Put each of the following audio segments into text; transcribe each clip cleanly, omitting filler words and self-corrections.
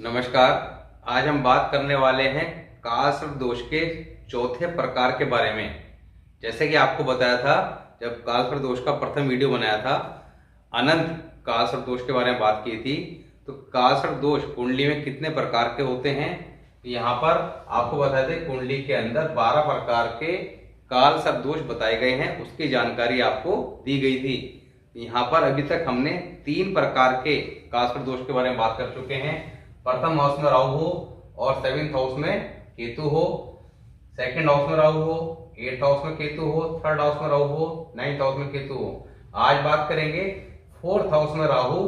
नमस्कार। आज हम बात करने वाले हैं कालसर्प दोष के चौथे प्रकार के बारे में। जैसे कि आपको बताया था, जब कालसर्प दोष का प्रथम वीडियो बनाया था, अनंत कालसर्प दोष के बारे में बात की थी। तो कालसर्प दोष कुंडली में कितने प्रकार के होते हैं, यहाँ पर आपको बताया था कुंडली के अंदर 12 प्रकार के कालसर्प दोष बताए गए हैं, उसकी जानकारी आपको दी गई थी। यहाँ पर अभी तक हमने 3 प्रकार के कालसर्प दोष के बारे में बात कर चुके हैं। प्रथम हाउस में राहु हो और 7th हाउस में केतु हो, सेकंड हाउस में राहु हो, 8th हाउस में केतु हो, थर्ड हाउस में राहु हो, 9th हाउस में केतु हो। आज बात करेंगे 4th हाउस में राहु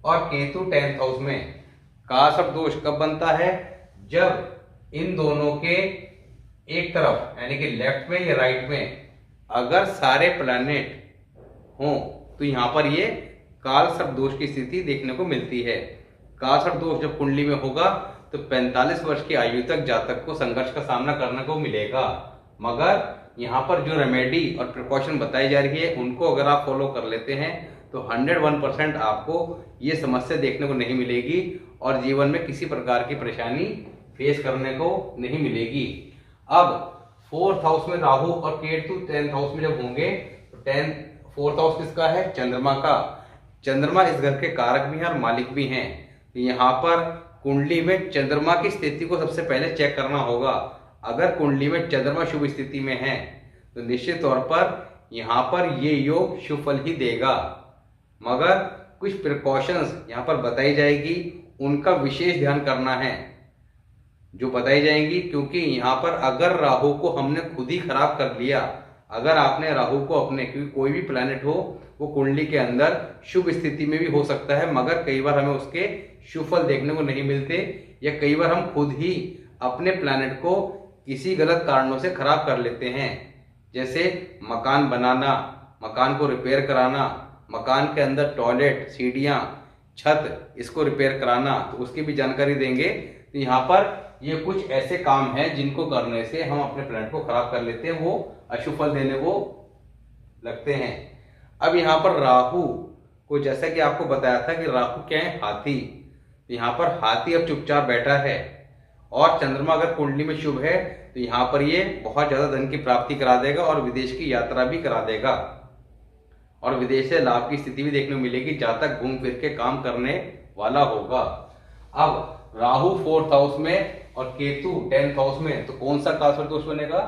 और केतु 10th हाउस में। कालसर्प दोष कब बनता है? जब इन दोनों के एक तरफ यानी कि लेफ्ट में या राइट में अगर सारे प्लैनेट हों तो यहां पर ये कालसर्प दोष की स्थिति देखने को मिलती है। कालसर्प दोष जब कुंडली में होगा तो 45 वर्ष की आयु तक जातक को संघर्ष का सामना करने को मिलेगा, मगर यहाँ पर जो रेमेडी और प्रिकॉशन बताई जा रही है उनको अगर आप फॉलो कर लेते हैं तो 101% आपको ये समस्या देखने को नहीं मिलेगी और जीवन में किसी प्रकार की परेशानी फेस करने को नहीं मिलेगी। अब 4th हाउस में राहु और केतु 10th हाउस में जब होंगे तो 4th हाउस किसका है? चंद्रमा का। चंद्रमा इस घर के कारक भी हैं और मालिक भी हैं। यहाँ पर कुंडली में चंद्रमा की स्थिति को सबसे पहले चेक करना होगा। अगर कुंडली में चंद्रमा शुभ स्थिति में है तो निश्चित तौर पर यहाँ पर ये योग शुभ फल ही देगा, मगर कुछ प्रिकॉशंस यहाँ पर बताई जाएगी, उनका विशेष ध्यान करना है जो बताई जाएंगी। क्योंकि यहाँ पर अगर राहु को हमने खुद ही खराब कर लिया, अगर आपने राहु को अपने, क्योंकि कोई भी प्लैनेट हो वो कुंडली के अंदर शुभ स्थिति में भी हो सकता है, मगर कई बार हमें उसके शुभ फल देखने को नहीं मिलते, या कई बार हम खुद ही अपने प्लैनेट को किसी गलत कारणों से खराब कर लेते हैं। जैसे मकान बनाना, मकान को रिपेयर कराना, मकान के अंदर टॉयलेट, सीढ़ियाँ, छत, इसको रिपेयर कराना, तो उसकी भी जानकारी देंगे। तो यहाँ पर ये कुछ ऐसे काम हैं जिनको करने से हम अपने प्लैनेट को खराब कर लेते हैं, वो अशुभ फल देने को लगते हैं। अब यहाँ पर राहु को, जैसा कि आपको बताया था कि राहु क्या है? हाथी। तो यहाँ पर हाथी अब चुपचाप बैठा है, और चंद्रमा अगर कुंडली में शुभ है तो यहाँ पर ये बहुत ज्यादा धन की प्राप्ति करा देगा और विदेश की यात्रा भी करा देगा, और विदेश से लाभ की स्थिति भी देखने को मिलेगी। जातक घूम फिर के काम करने वाला होगा। अब राहु 4th हाउस में और केतु 10th हाउस में, तो कौन सा कालसर्प दोष बनेगा?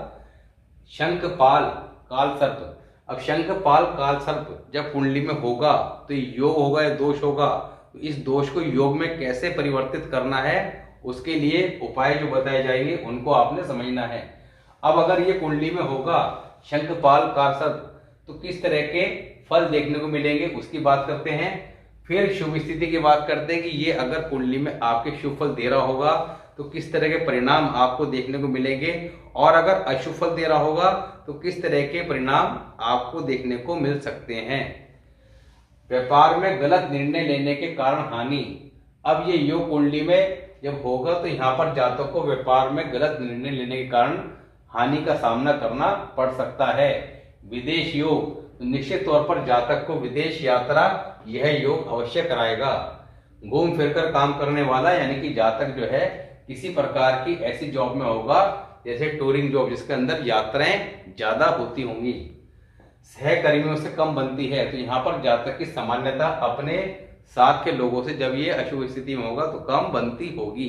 शंखपाल कालसर्प। अब शंखपाल कालसर्प जब कुंडली में होगा तो योग होगा या दोष होगा, तो इस दोष को योग में कैसे परिवर्तित करना है उसके लिए उपाय जो बताए जाएंगे उनको आपने समझना है। अब अगर ये कुंडली में होगा शंखपाल कालसर्प तो किस तरह के फल देखने को मिलेंगे उसकी बात करते हैं। फिर शुभ स्थिति की बात करते हैं कि ये अगर कुंडली में आपके शुभ फल दे रहा होगा तो किस तरह के परिणाम आपको देखने को मिलेंगे, और अगर अशुभ फल दे रहा होगा तो किस तरह के परिणाम आपको देखने को मिल सकते हैं। व्यापार में गलत निर्णय लेने के कारण हानि। अब ये योग कुंडली में जब होगा तो यहाँ पर जातक को व्यापार में गलत निर्णय लेने के कारण हानि का सामना करना पड़ सकता है। विदेश योग, तो निश्चित तौर पर जातक को विदेश यात्रा यह योग अवश्य कराएगा। घूम फिरकर काम करने वाला यानी कि जातक जो है किसी प्रकार की ऐसी जॉब में होगा जैसे टूरिंग जॉब, जिसके अंदर यात्राएं ज्यादा होती होंगी, सहकर्मियों से कम बनती है। तो यहाँ पर जातक की सामान्यता अपने साथ के लोगों से जब ये अशुभ स्थिति में होगा तो कम बनती होगी।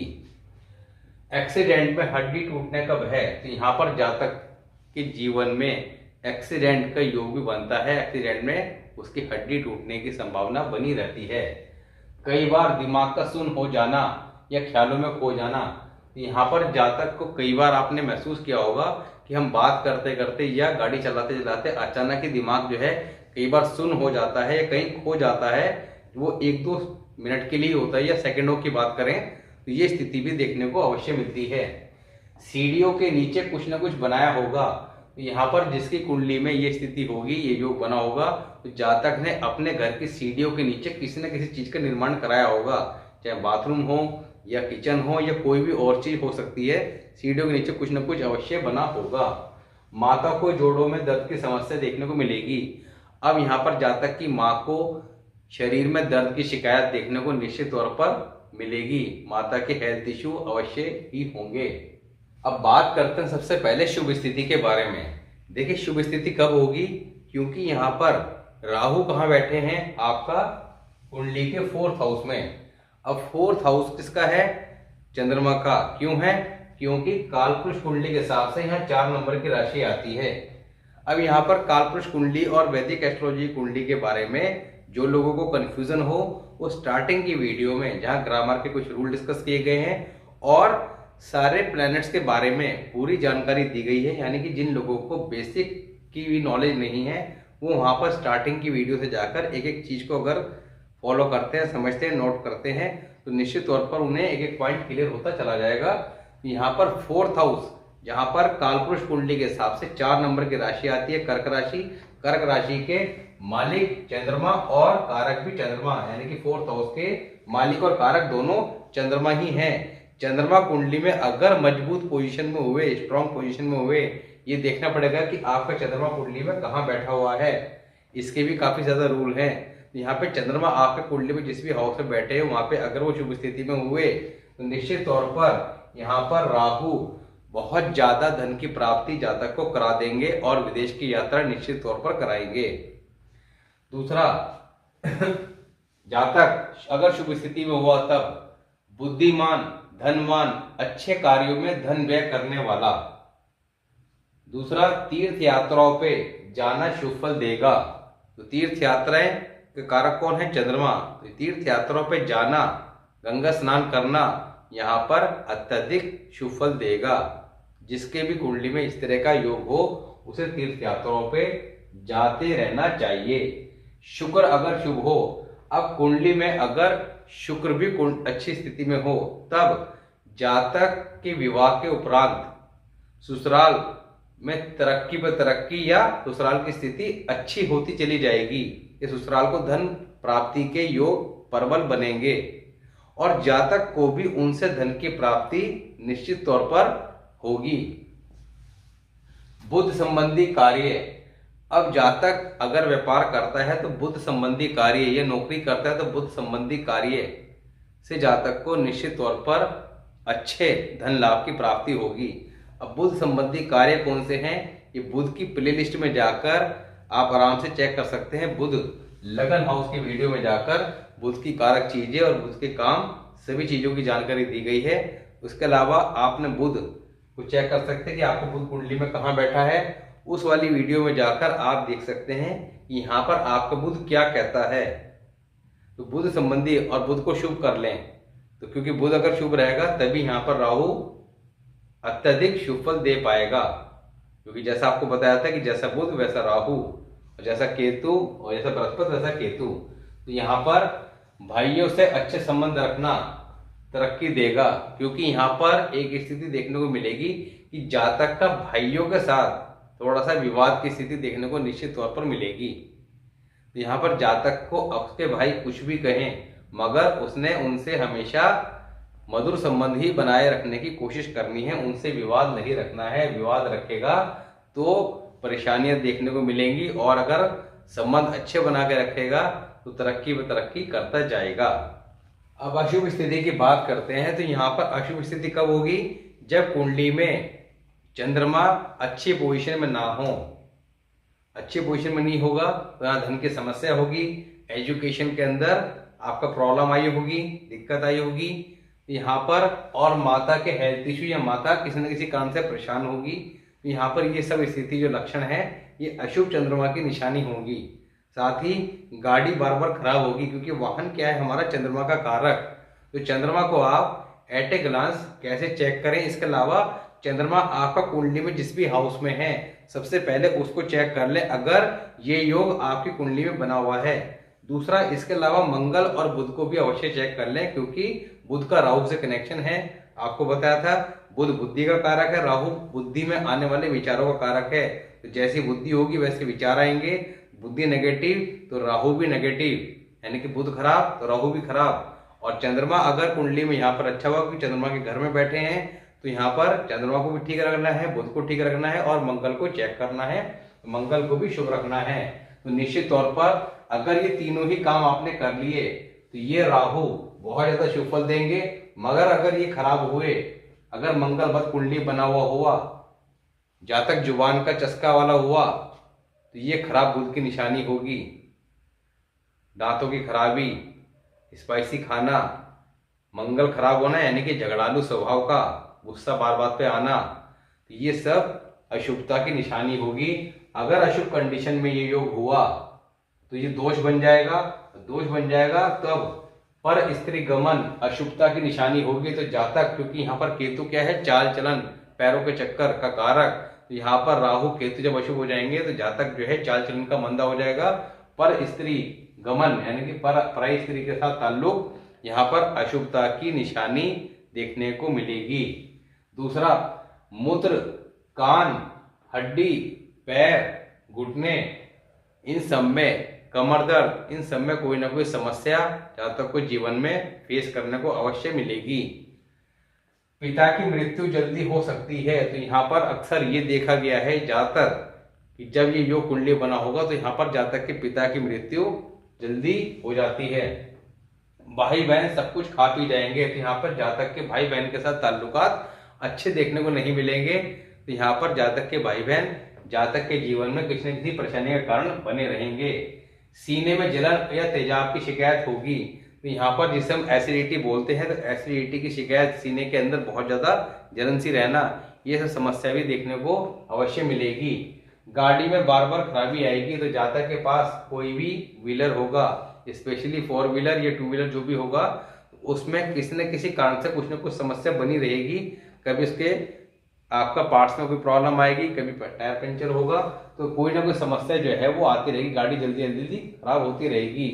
एक्सीडेंट में हड्डी टूटने का भय, तो यहाँ पर जातक के जीवन में एक्सीडेंट का योग भी बनता है। एक्सीडेंट में उसकी हड्डी टूटने की संभावना बनी रहती है। कई बार दिमाग का सुन्न हो जाना या ख्यालों में खो जाना, तो यहाँ पर जातक को कई बार आपने महसूस किया होगा कि हम बात करते करते या गाड़ी चलाते चलाते अचानक ही दिमाग जो है कई बार सुन्न हो जाता है या कहीं खो जाता है। वो 1-2 मिनट के लिए होता है या सेकंडों की बात करें तो ये स्थिति भी देखने को अवश्य मिलती है। सीढ़ियों के नीचे कुछ ना कुछ बनाया होगा, तो यहाँ पर जिसकी कुंडली में ये स्थिति होगी, ये योग बना होगा, तो जातक ने अपने घर की सीढ़ियों के नीचे किसी न किसी चीज का निर्माण कराया होगा, चाहे बाथरूम हो या किचन हो या कोई भी और चीज हो सकती है। सीढ़ियों के नीचे कुछ न कुछ अवश्य बना होगा। माता को जोड़ों में दर्द की समस्या देखने को मिलेगी। अब यहाँ पर जातक की माँ को शरीर में दर्द की शिकायत देखने को निश्चित तौर पर मिलेगी, माता के हेल्थ इश्यू अवश्य ही होंगे। अब बात करते हैं सबसे पहले शुभ स्थिति के बारे में। देखिए शुभ स्थिति कब होगी, क्योंकि यहाँ पर राहु कहाँ बैठे हैं, आपका कुंडली के 4th हाउस में। अब 4th हाउस किसका है, चंद्रमा का। क्यों है, क्योंकि कालपुरुष कुंडली के हिसाब से यहाँ 4 नंबर की राशि आती है। अब यहाँ पर कालपुरुष कुंडली और वैदिक एस्ट्रोलॉजी कुंडली के बारे में जो लोगों को कंफ्यूजन हो, वो स्टार्टिंग की वीडियो में जहाँ ग्रामर के कुछ रूल डिस्कस किए गए हैं और सारे प्लैनेट्स के बारे में पूरी जानकारी दी गई है। यानी कि जिन लोगों को बेसिक की भी नॉलेज नहीं है, वो वहाँ पर स्टार्टिंग की वीडियो से जाकर एक एक चीज़ को अगर फॉलो करते हैं, समझते हैं, नोट करते हैं, तो निश्चित तौर पर उन्हें एक एक पॉइंट क्लियर होता चला जाएगा। यहाँ पर 4th हाउस, जहाँ पर कालपुरुष कुंडली के हिसाब से 4 नंबर की राशि आती है, कर्क राशि। कर्क राशि के मालिक चंद्रमा और कारक भी चंद्रमा, यानी कि 4th हाउस के मालिक और कारक दोनों चंद्रमा ही हैं। चंद्रमा कुंडली में अगर मजबूत पोजीशन में हुए, स्ट्रॉन्ग पोजीशन में हुए, ये देखना पड़ेगा कि आपका चंद्रमा कुंडली में कहाँ बैठा हुआ है। इसके भी काफी ज्यादा रूल हैं। यहाँ पे चंद्रमा आपके कुंडली में जिस भी हाउस में बैठे हैं, वहां पे अगर वो शुभ स्थिति में हुए तो निश्चित तौर पर यहाँ पर राहु बहुत ज्यादा धन की प्राप्ति जातक को करा देंगे और विदेश की यात्रा निश्चित तौर पर कराएंगे। दूसरा, जातक अगर शुभ स्थिति में हुआ तब बुद्धिमान, धनवान, अच्छे कार्यों में धन व्यय करने वाला। दूसरा, तीर्थ यात्राओं पे जाना शुभ फल देगा। तो तीर्थ यात्राएं के कारक कौन है, चंद्रमा। तो तीर्थ यात्राओं पे जाना, गंगा स्नान करना यहाँ पर अत्यधिक शुभ फल देगा। जिसके भी कुंडली में इस तरह का योग हो, उसे तीर्थ यात्राओं पे जाते रहना चाहिए। शुक्र अगर शुभ हो, अब कुंडली में अगर शुक्र भी अच्छी स्थिति में हो, तब जातक के विवाह के उपरांत ससुराल में तरक्की पर तरक्की या ससुराल की स्थिति अच्छी होती चली जाएगी। इस ससुराल को धन प्राप्ति के योग प्रबल बनेंगे और जातक को भी उनसे धन की प्राप्ति निश्चित तौर पर होगी। बुद्ध संबंधी कार्य, अब जातक अगर व्यापार करता है तो बुद्ध संबंधी कार्य, या नौकरी करता है तो बुद्ध संबंधी कार्य से जातक को निश्चित तौर पर अच्छे धन लाभ की प्राप्ति होगी। अब बुद्ध संबंधी कार्य कौन से हैं, ये बुद्ध की प्लेलिस्ट में जाकर आप आराम से चेक कर सकते हैं। बुद्ध लगन हाउस की वीडियो में जाकर बुद्ध की कारक चीजें और बुद्ध के काम, सभी चीजों की जानकारी दी गई है। उसके अलावा आपने बुद्ध को चेक कर सकते हैं कि आपको बुद्ध कुंडली में कहाँ बैठा है। उस वाली वीडियो में जाकर आप देख सकते हैं कि यहाँ पर आपका बुद्ध क्या कहता है। तो बुद्ध संबंधी और बुद्ध को शुभ कर लें, तो क्योंकि बुद्ध अगर शुभ रहेगा तभी यहाँ पर राहु अत्यधिक शुभ फल दे पाएगा। क्योंकि जैसा आपको बताया था कि जैसा बुध वैसा राहु, और जैसा केतु और जैसा बृहस्पति वैसा केतु। तो यहाँ पर भाइयों से अच्छे संबंध रखना तरक्की देगा, क्योंकि यहाँ पर एक स्थिति देखने को मिलेगी कि जातक का भाइयों के साथ थोड़ा सा विवाद की स्थिति देखने को निश्चित तौर पर मिलेगी। तो यहाँ पर जातक को उसके भाई कुछ भी कहें, मगर उसने उनसे हमेशा मधुर संबंध ही बनाए रखने की कोशिश करनी है, उनसे विवाद नहीं रखना है। विवाद रखेगा तो परेशानियां देखने को मिलेंगी, और अगर संबंध अच्छे बना के रखेगा तो तरक्की व तरक्की करता जाएगा। अब अशुभ स्थिति की बात करते हैं। तो यहाँ पर अशुभ स्थिति कब होगी, जब कुंडली में चंद्रमा अच्छी पोजीशन में ना हो। अच्छी पोजीशन में नहीं होगा तो यहाँ धन की समस्या होगी, एजुकेशन के अंदर आपका प्रॉब्लम आई होगी, दिक्कत आई होगी यहाँ पर, और माता के हेल्थ इश्यू या माता किसी न किसी कारण से परेशान होगी। तो यहाँ पर ये सब स्थिति जो लक्षण है ये अशुभ चंद्रमा की निशानी होगी। साथ ही गाड़ी बार बार खराब होगी, क्योंकि वाहन क्या है, हमारा चंद्रमा का कारक। तो चंद्रमा को आप एट ए ग्लांस कैसे चेक करें, इसके अलावा चंद्रमा आपका कुंडली में जिस भी हाउस में है सबसे पहले उसको चेक कर लें, अगर ये योग आपकी कुंडली में बना हुआ है। दूसरा, इसके अलावा मंगल और बुध को भी अवश्य चेक कर लें, क्योंकि बुध का राहु से कनेक्शन है। आपको बताया था बुध बुद्धि का कारक है, राहु बुद्धि में आने वाले विचारों का कारक है। तो जैसी बुद्धि होगी वैसे विचार आएंगे। बुद्धि नेगेटिव तो राहु भी नेगेटिव, यानी कि बुध खराब तो राहु भी खराब। और चंद्रमा अगर कुंडली में यहाँ पर अच्छा हुआ कि चंद्रमा के घर में बैठे हैं, तो यहाँ पर चंद्रमा को भी ठीक रखना है, बुध को ठीक रखना है, और मंगल को चेक करना है, मंगल को भी शुभ रखना है। तो निश्चित तौर पर अगर ये तीनों ही काम आपने कर लिए तो ये राहु बहुत ज्यादा शुभ फल देंगे। मगर अगर ये खराब हुए, अगर मंगल बद कुंडली बना हुआ, जातक जुबान का चस्का वाला हुआ, तो ये खराब बुध की निशानी होगी। दांतों की खराबी, स्पाइसी खाना, मंगल खराब होना यानी कि झगड़ालू स्वभाव का, गुस्सा बार बार पे आना, तो ये सब अशुभता की निशानी होगी। अगर अशुभ कंडीशन में ये योग हुआ तो ये दोष बन जाएगा। दोष बन जाएगा तब पर स्त्री गमन अशुभता की निशानी होगी। तो जातक, क्योंकि यहाँ पर केतु क्या है, चाल चलन, पैरों के चक्कर का कारक, तो यहाँ पर राहु केतु जब अशुभ हो जाएंगे तो जातक जो है चाल चलन का मंदा हो जाएगा। पर स्त्री गमन यानी कि पराई स्त्री के साथ ताल्लुक, यहाँ पर अशुभता की निशानी देखने को मिलेगी। दूसरा, मूत्र, कान, हड्डी, पैर, घुटने, इन सब में, कमर दर्द, इन सब में कोई ना कोई समस्या जातक को जीवन में फेस करने को अवश्य मिलेगी। पिता की मृत्यु जल्दी हो सकती है। तो यहाँ पर अक्सर ये देखा गया है जातक कि जब ये योग कुंडली बना होगा तो यहाँ पर जातक के पिता की मृत्यु जल्दी हो जाती है। भाई बहन सब कुछ खा पी जाएंगे। तो यहाँ पर जातक के भाई बहन के साथ ताल्लुकात अच्छे देखने को नहीं मिलेंगे। तो यहाँ पर जातक के भाई बहन जातक के जीवन में किसी न किसी परेशानी का कारण बने रहेंगे। सीने में जलन या तेजाब की शिकायत होगी। तो यहाँ पर जिसे हम एसिडिटी बोलते हैं, तो एसिडिटी की शिकायत, सीने के अंदर बहुत ज्यादा जलन सी रहना, ये सब समस्या भी देखने को अवश्य मिलेगी। गाड़ी में बार बार खराबी आएगी। तो जातक के पास कोई भी व्हीलर होगा, स्पेशली 4 व्हीलर या 2 व्हीलर जो भी होगा, उसमें किसी न किसी कारण से कुछ न कुछ समस्या बनी रहेगी। कभी उसके आपका पार्ट्स में कोई प्रॉब्लम आएगी, कभी टायर पंचर होगा, तो कोई ना कोई समस्या जो है वो आती रहेगी। गाड़ी जल्दी जल्दी खराब होती रहेगी।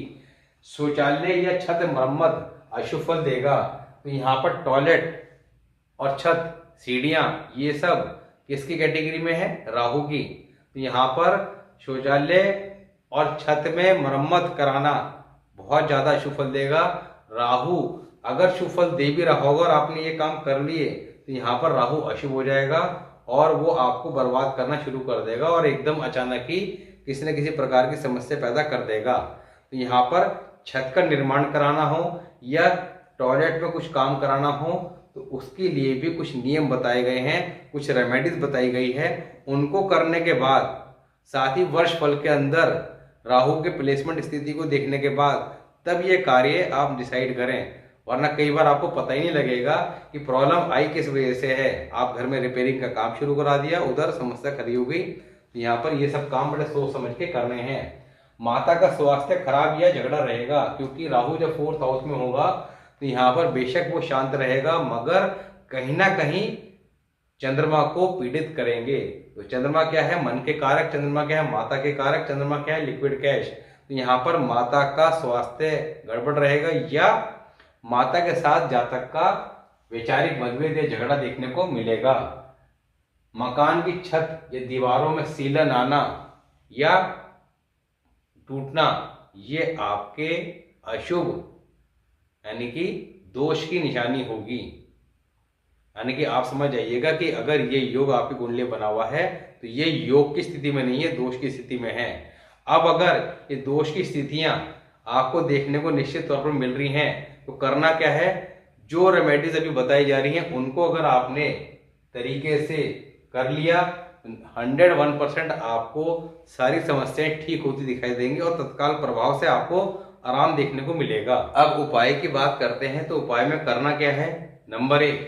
शौचालय या छत मरम्मत अशुभ फल देगा। तो यहाँ पर टॉयलेट और छत, सीढ़ियाँ, ये सब किसकी कैटेगरी में है, राहु की। तो यहाँ पर शौचालय और छत में मरम्मत कराना बहुत ज्यादा शुभ फल देगा। राहु अगर शुभ फल दे भी रहा होगा और आपने ये काम कर लिए, तो यहाँ पर राहु अशुभ हो जाएगा और वो आपको बर्बाद करना शुरू कर देगा और एकदम अचानक ही किसी न किसी प्रकार की समस्या पैदा कर देगा। तो यहाँ पर छत का निर्माण कराना हो या टॉयलेट में कुछ काम कराना हो, तो उसके लिए भी कुछ नियम बताए गए हैं, कुछ रेमेडीज बताई गई है। उनको करने के बाद, साथ ही वर्ष फल के अंदर राहु के प्लेसमेंट स्थिति को देखने के बाद तब ये कार्य आप डिसाइड करें। वरना कई बार आपको पता ही नहीं लगेगा कि प्रॉब्लम आई किस वजह से है। आप घर में रिपेयरिंग का काम शुरू करा दिया, उधर समस्या खड़ी हो गई। तो यहाँ पर ये सब काम बड़े सोच समझ के करने हैं। माता का स्वास्थ्य खराब या झगड़ा रहेगा, क्योंकि राहु जब 4th हाउस में होगा तो यहाँ पर बेशक वो शांत रहेगा, मगर कहीं ना कहीं चंद्रमा को पीड़ित करेंगे। तो चंद्रमा क्या है, मन के कारक, चंद्रमा क्या है, माता के कारक, चंद्रमा क्या है, लिक्विड कैश। तो यहाँ पर माता का स्वास्थ्य गड़बड़ रहेगा या माता के साथ जातक का वैचारिक मतभेद या झगड़ा देखने को मिलेगा। मकान की छत या दीवारों में सीलन आना या टूटना, ये आपके अशुभ यानी कि दोष की निशानी होगी। यानी कि आप समझ जाइएगा कि अगर ये योग आपकी कुंडली बना हुआ है तो ये योग की स्थिति में नहीं है, दोष की स्थिति में है। अब अगर ये दोष की स्थितियां आपको देखने को निश्चित तौर पर मिल रही हैं, तो करना क्या है, जो रेमेडीज अभी बताई जा रही हैं उनको अगर आपने तरीके से कर लिया, 101% आपको सारी समस्याएं ठीक होती दिखाई देंगी और तत्काल प्रभाव से आपको आराम देखने को मिलेगा। अब उपाय की बात करते हैं। तो उपाय में करना क्या है, नंबर 1,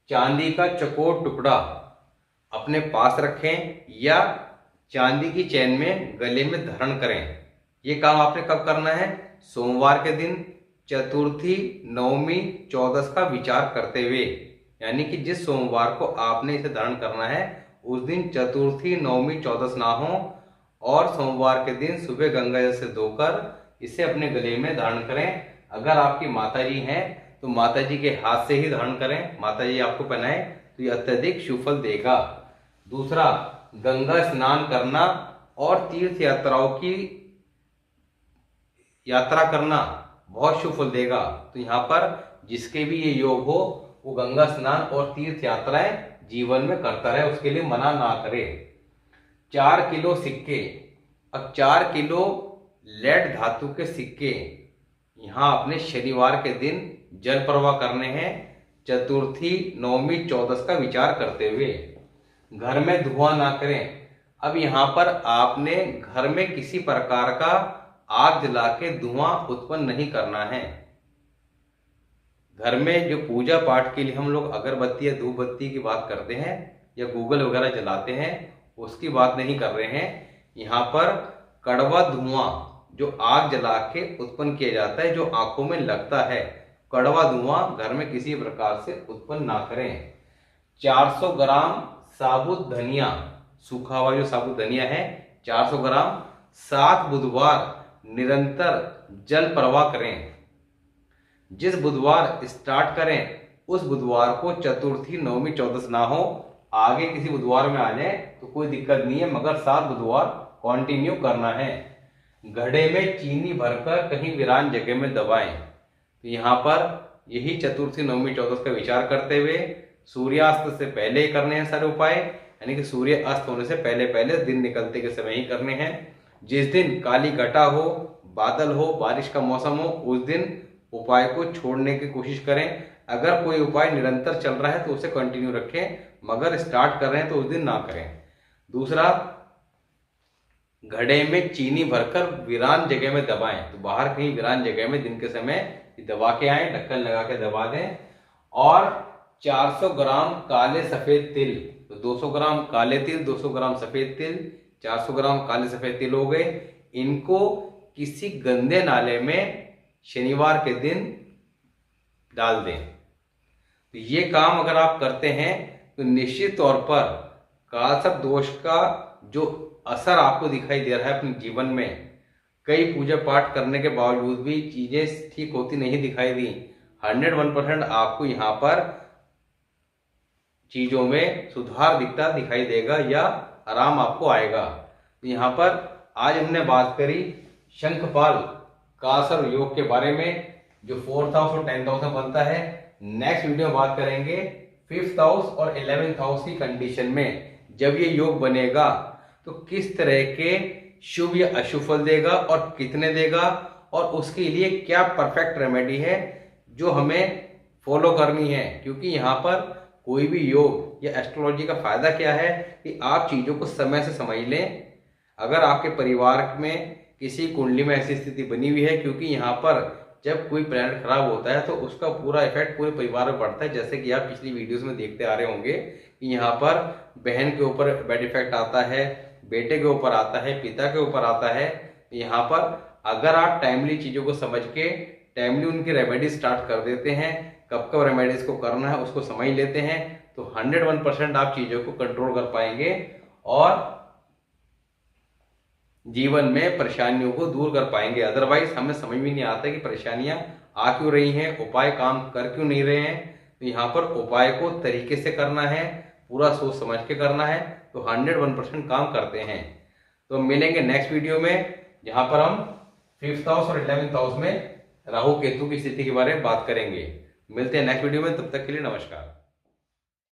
चांदी का चौकोर टुकड़ा अपने पास रखें या चांदी की चैन में गले में धारण करें। ये काम आपने कब करना है, सोमवार के दिन, चतुर्थी, नवमी, चौदस का विचार करते हुए। यानी कि जिस सोमवार को आपने इसे धारण करना है उस दिन चतुर्थी, नवमी, चौदस ना हो और सोमवार के दिन सुबह गंगा जल से धोकर इसे अपने गले में धारण करें। अगर आपकी माताजी हैं तो माताजी के हाथ से ही धारण करें, माताजी आपको पहनाए तो ये अत्यधिक शुभ फल देगा। दूसरा, गंगा स्नान करना और तीर्थ यात्राओं की यात्रा करना बहुत शुभ फल देगा। तो यहाँ पर जिसके भी ये योग हो वो गंगा स्नान और तीर्थ यात्राएं जीवन में करता रहे, उसके लिए मना ना करे। 4 किलो सिक्के, अब 4 किलो लेड धातु के सिक्के यहाँ अपने शनिवार के दिन जल प्रवाह करने हैं, चतुर्थी, नवमी, चौदस का विचार करते हुए। घर में धुआं ना करें। अब यहाँ पर आपने घर में किसी प्रकार का आग जला के धुआं उत्पन्न नहीं करना है। घर में जो पूजा पाठ के लिए हम लोग अगरबत्ती या धूप बत्ती की बात करते हैं या गूगल वगैरह जलाते हैं, उसकी बात नहीं कर रहे हैं। यहाँ पर कड़वा धुआं जो आग जला के उत्पन्न किया जाता है, जो आंखों में लगता है, कड़वा धुआं घर में किसी प्रकार से उत्पन्न ना करें। 400 ग्राम साबुत धनिया, सूखा हुआ जो साबुत धनिया है, 400 ग्राम 7 बुधवार निरंतर जल प्रवाह करें। जिस बुधवार स्टार्ट करें उस बुधवार को चतुर्थी, नवमी, चौदस ना हो, आगे किसी बुधवार में आ जाए तो कोई दिक्कत नहीं है, मगर 7 बुधवार कंटिन्यू करना है। घड़े में चीनी भरकर कहीं वीरान जगह में दबाएं। तो यहाँ पर यही चतुर्थी, नवमी, चौदस का विचार करते हुए सूर्यास्त से पहले ही करने हैं सारे उपाय, यानी कि सूर्य अस्त होने से पहले पहले दिन निकलते के समय ही करने हैं। जिस दिन काली घटा हो, बादल हो, बारिश का मौसम हो, उस दिन उपाय को छोड़ने की कोशिश करें। अगर कोई उपाय निरंतर चल रहा है तो उसे कंटिन्यू रखें, मगर स्टार्ट कर रहे हैं तो उस दिन ना करें। दूसरा, घड़े में चीनी भरकर वीरान जगह में दबाएं। तो बाहर कहीं वीरान जगह में दिन के समय दबा के आए, ढक्कन लगा के दबा दें। और 400 ग्राम काले सफेद तिल, तो 200 ग्राम काले तिल, 200 ग्राम सफेद तिल, 400 ग्राम काले सफेद तिल हो गए। इनको किसी गंदे नाले में शनिवार के दिन डाल दें। तो ये काम अगर आप करते हैं तो निश्चित तौर पर कालसर्प दोष का जो असर आपको दिखाई दे रहा है अपने जीवन में, कई पूजा पाठ करने के बावजूद भी चीजें ठीक होती नहीं दिखाई दी, 101% आपको यहाँ पर चीजों में सुधार दिखता दिखाई देगा या आराम आपको आएगा। तो यहाँ पर आज हमने बात करी शंखपाल कालसर्प योग के बारे में, जो 4th हाउस और 10th हाउस में बनता है। नेक्स्ट वीडियो में बात करेंगे 5th हाउस और 11th हाउस की कंडीशन में जब ये योग बनेगा तो किस तरह के शुभ या अशुभ फल देगा और कितने देगा, और उसके लिए क्या परफेक्ट रेमेडी है जो हमें फॉलो करनी है। क्योंकि यहाँ पर कोई भी योग या एस्ट्रोलॉजी का फायदा क्या है कि आप चीजों को समय से समझ लें। अगर आपके परिवार में किसी कुंडली में ऐसी स्थिति बनी हुई है, क्योंकि यहाँ पर जब कोई प्लैनेट खराब होता है तो उसका पूरा इफेक्ट पूरे परिवार में पड़ता है। जैसे कि आप पिछली वीडियोस में देखते आ रहे होंगे कि यहाँ पर बहन के ऊपर बैड इफेक्ट आता है, बेटे के ऊपर आता है, पिता के ऊपर आता है। यहाँ पर अगर आप टाइमली चीजों को समझ के टाइमली उनकी रेमेडी स्टार्ट कर देते हैं, कब कब रेमेडीज को करना है उसको समझ लेते हैं, तो 101% आप चीजों को कंट्रोल कर पाएंगे और जीवन में परेशानियों को दूर कर पाएंगे। अदरवाइज हमें समझ में नहीं आता कि परेशानियां आ क्यों रही हैं, उपाय काम कर क्यों नहीं रहे हैं। तो यहाँ पर उपाय को तरीके से करना है, पूरा सोच समझ के करना है, तो 101% काम करते हैं। तो मिलेंगे नेक्स्ट वीडियो में, जहां पर हम 5th हाउस और 11th हाउस में राहु केतु की स्थिति के बारे में बात करेंगे। मिलते हैं नेक्स्ट वीडियो में, तब तक के लिए नमस्कार।